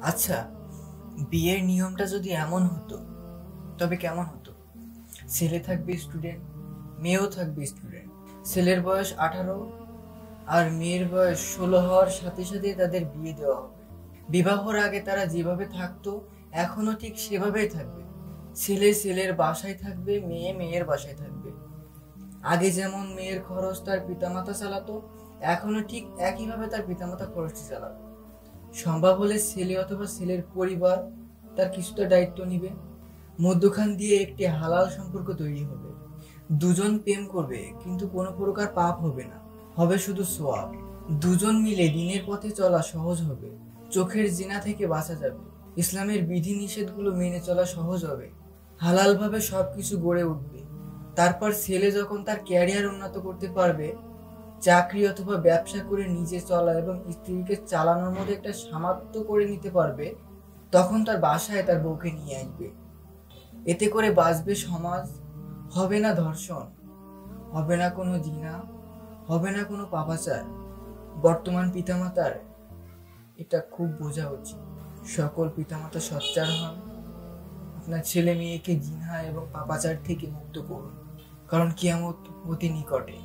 আচ্ছা, বিয়ের নিয়মটা যদি এমন হতো তবে কেমন হতো? ছেলে থাকবে স্টুডেন্ট, মেয়েও থাকবে স্টুডেন্ট। ছেলের বয়স 18 আর মেয়ের বয়স 16 হওয়ার সাথে সাথে তাদের বিয়ে দেওয়া হবে। বিবাহর আগে তারা যেভাবে থাকতো এখনো ঠিক সেভাবেই থাকবে। ছেলে ছেলের বাসায় থাকবে, মেয়ে মেয়ের বাসায় থাকবে। আগে যেমন মেয়ের খরচ তার পিতামাতা চালাতো, এখনো ঠিক একইভাবে তার পিতামাতা খরচটি চালাবে। সম্ভব হলে ছেলে অথবা ছেলের পরিবার তার কিছুটা দায়িত্ব নিবে। মধ্যখান দিয়ে একটি হালাল সম্পর্ক তৈরি হবে। দুজন প্রেম করবে কিন্তু কোনো প্রকার পাপ হবে না, হবে শুধু সোয়াব। দুজন মিলে দিনের পথে চলা সহজ হবে। চোখের জিনা থেকে বাঁচা যাবে। ইসলামের বিধি নিষেধগুলো মেনে চলা সহজ হবে। হালালভাবে সবকিছু গড়ে উঠবে। তারপর ছেলে যখন তার ক্যারিয়ার উন্নত করতে পারবে, চাকরি অথবা ব্যবসা করে নিজে চলা এবং স্ত্রীকে চালানোর মধ্যে একটা সামর্থ্য করে নিতে পারবে, তখন তার বাসায় তার বউকে নিয়ে আসবে। এতে করে বাঁচবে সমাজ, হবে না ধর্ষণ, হবে না কোনো জিনা, হবে না কোনো পাপাচার। বর্তমান পিতামাতার এটা খুব বোঝা উচিত। সকল পিতামাতা সোচ্চার হন, আপনার ছেলে মেয়েকে জিনা এবং পাপাচার থেকে মুক্ত করুন, কারণ কিয়ামত অতি নিকটে।